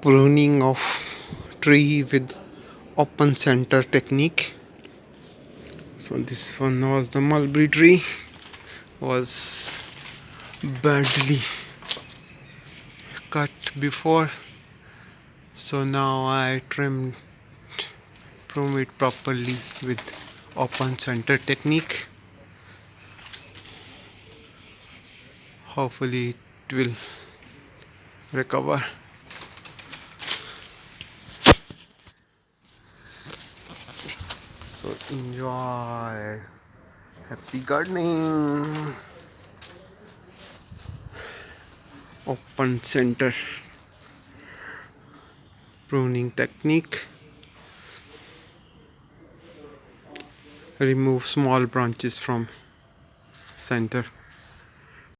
Pruning of tree with open center technique. So this one was the mulberry tree, was badly cut before, so now I prune it properly with open center technique. Hopefully it will recover. So enjoy, happy gardening. Open center pruning technique. Remove small branches from center.